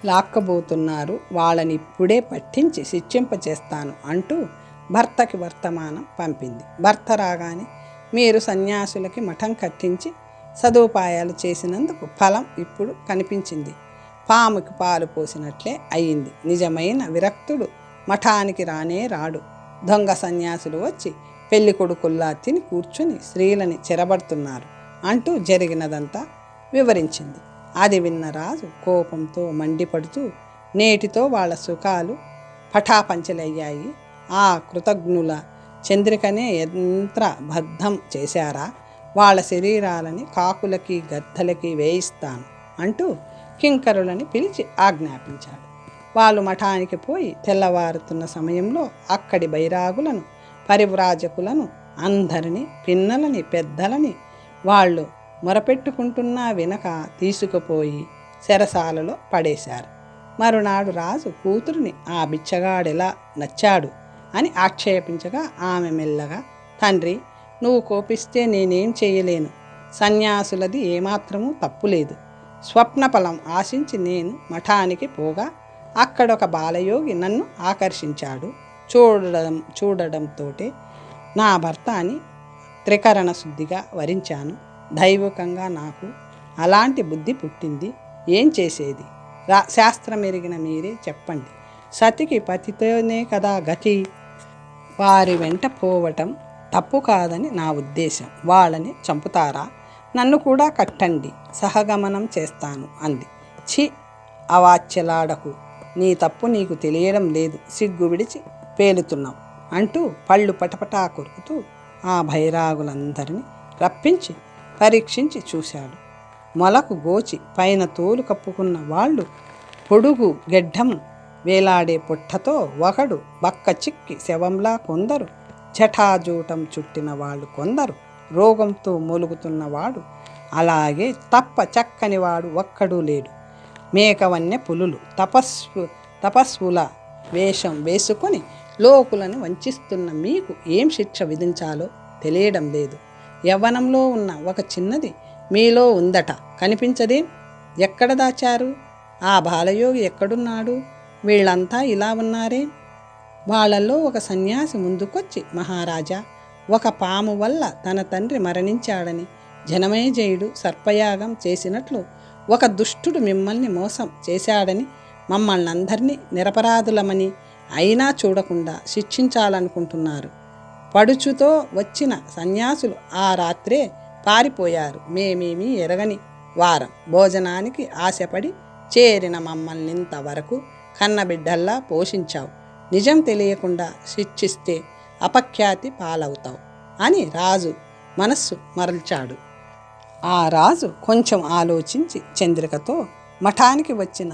A: లాక్కబోతున్నారు. వాళ్ళని ఇప్పుడే పట్టించి శిక్షింపచేస్తాను అంటూ భర్తకి వర్తమానం పంపింది. భర్త రాగానే, మీరు సన్యాసులకి మఠం కట్టించి సదుపాయాలు చేసినందుకు ఫలం ఇప్పుడు కనిపించింది. పాముకి పాలు పోసినట్లే అయింది. నిజమైన విరక్తుడు మఠానికి రానే రాడు. దొంగ సన్యాసులు వచ్చి పెళ్లి కొడుకుల్లా తిని కూర్చుని స్త్రీలని చెరబడుతున్నారు అంటూ జరిగినదంతా వివరించింది. అది విన్న రాజు కోపంతో మండిపడుతూ, నేటితో వాళ్ళ సుఖాలు పటాపంచలయ్యాయి. ఆ కృతజ్ఞుల చంద్రికనే యంత్రబద్ధం చేశారా? వాళ్ళ శరీరాలని కాకులకి గద్దలకి వేయిస్తాను అంటూ కింకరులని పిలిచి ఆజ్ఞాపించాడు. వాళ్ళు మఠానికి పోయి తెల్లవారుతున్న సమయంలో అక్కడి బైరాగులను, పరివ్రాజకులను అందరినీ, పిన్నలని, పెద్దలని వాళ్ళు మొరపెట్టుకుంటున్నా వినక తీసుకుపోయి చెరసాలలో పడేశారు. మరునాడు రాజు కూతురిని, ఆ బిచ్చగాడెలా నచ్చాడు, అని ఆక్షేపించగా ఆమె మెల్లగా, తండ్రి, నువ్వు కోపిస్తే నేనేం చేయలేను. సన్యాసులది ఏమాత్రమూ తప్పులేదు. స్వప్నఫలం ఆశించి నేను మఠానికి పోగా అక్కడొక బాలయోగి నన్ను ఆకర్షించాడు. చూడడంతో నా భర్త అని త్రికరణ శుద్ధిగా వరించాను. దైవకంగా నాకు అలాంటి బుద్ధి పుట్టింది. ఏం చేసేది? శాస్త్రం ఎరిగిన మీరే చెప్పండి. సతికి పతితోనే కదా గతి. వారి వెంట పోవటం తప్పు కాదని నా ఉద్దేశం. వాళ్ళని చంపుతారా? నన్ను కూడా కట్టండి, సహగమనం చేస్తాను అంది. ఛీ, అవాచ్యలాడకు. నీ తప్పు నీకు తెలియడం లేదు. సిగ్గు విడిచి పేలుతున్నావు అంటూ పళ్ళు పటపటా కొరుకుతూ ఆ భైరాగులందరినీ రప్పించి పరీక్షించి చూశాడు. మొలకు గోచి పైన తోలు కప్పుకున్న వాళ్ళు, పొడుగు గెడ్డం వేలాడే పుట్టతో ఒకడు, బక్క చిక్కి శవంలా కొందరు, జటాజూటం చుట్టిన వాళ్ళు కొందరు, రోగంతో మూలుగుతున్నవాడు, అలాగే తప్ప చక్కనివాడు ఒక్కడూ లేడు. మేకవన్య పులులు తపస్సుల వేషం వేసుకొని లోకులను వంచిస్తున్న మీకు ఏం శిక్ష విధించాలో తెలియడం లేదు. యవ్వనంలో ఉన్న ఒక చిన్నది మీలో ఉందట, కనిపించదేం? ఎక్కడ దాచారు? ఆ బాలయోగి ఎక్కడున్నాడు? వీళ్ళంతా ఇలా ఉన్నారే? వాళ్ళల్లో ఒక సన్యాసి ముందుకొచ్చి, మహారాజా, ఒక పాము వల్ల తన తండ్రి మరణించాడని, జనమేజయుడు సర్పయాగం చేసినట్లు ఒక దుష్టుడు మిమ్మల్ని మోసం చేశాడని, మమ్మల్ని అందరినీ నిరపరాధులమని అయినా చూడకుండా శిక్షించాలనుకుంటున్నారు. పడుచుతో వచ్చిన సన్యాసులు ఆ రాత్రే పారిపోయారు. మేమేమీ ఎరగని వారం. భోజనానికి ఆశపడి చేరిన మమ్మల్ని ఇంతవరకు కన్నబిడ్డల్లా పోషించావు. నిజం తెలియకుండా శిక్షిస్తే అపఖ్యాతి పాలవుతావు అని రాజు మనస్సు మరల్చాడు. ఆ రాజు కొంచెం ఆలోచించి చంద్రికతో మఠానికి వచ్చిన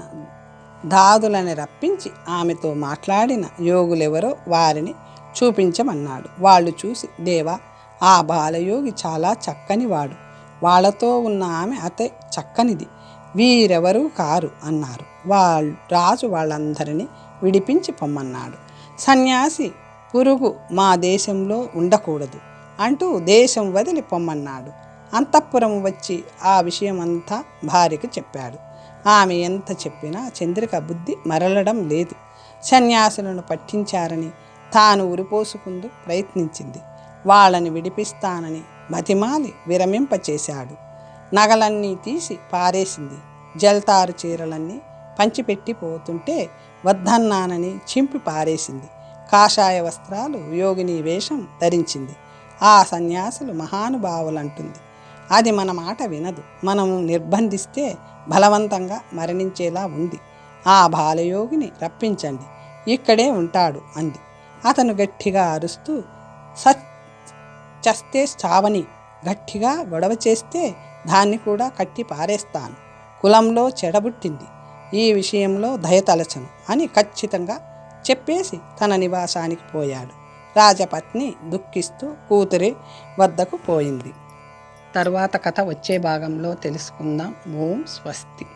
A: దాదులని రప్పించి ఆమెతో మాట్లాడిన యోగులెవరో వారిని చూపించమన్నాడు. వాళ్ళు చూసి, దేవా, ఆ బాలయోగి చాలా చక్కనివాడు. వాళ్ళతో ఉన్న ఆమె అతే చక్కనిది. వీరెవరూ కారు అన్నారు. రాజు వాళ్ళందరినీ విడిపించి పొమ్మన్నాడు. సన్యాసి పురుగు మా దేశంలో ఉండకూడదు అంటూ దేశం వదిలి పొమ్మన్నాడు. అంతఃపురం వచ్చి ఆ విషయమంతా భార్యకు చెప్పాడు. ఆమె ఎంత చెప్పినా చంద్రిక బుద్ధి మరలడం లేదు. సన్యాసులను పట్టించారని తాను ఉరిపోసుకుంటూ ప్రయత్నించింది. వాళ్ళని విడిపిస్తానని బతిమాలి విరమింపచేశాడు. నగలన్నీ తీసి పారేసింది. జల్తారు చీరలన్నీ పంచిపెట్టి పోతుంటే వద్దన్నానని చింపి పారేసింది. కాషాయ వస్త్రాలు, యోగిని వేషం ధరించింది. ఆ సన్యాసులు మహానుభావులంటుంది. అది మన మాట వినదు. మనము నిర్బంధిస్తే బలవంతంగా మరణించేలా ఉంది. ఆ బాలయోగిని రప్పించండి, ఇక్కడే ఉంటాడు అంది. అతను గట్టిగా అరుస్తూ, చస్తే చావని, గట్టిగా గొడవ చేస్తే దాన్ని కూడా కట్టి పారేస్తాను. కులంలో చెడబుట్టింది, ఈ విషయంలో దయతలచను అని ఖచ్చితంగా చెప్పేసి తన నివాసానికి పోయాడు. రాజపత్ని దుఃఖిస్తూ కూతురి వద్దకు పోయింది. తరువాత కథ వచ్చే భాగంలో తెలుసుకుందాం. ఓం స్వస్తి.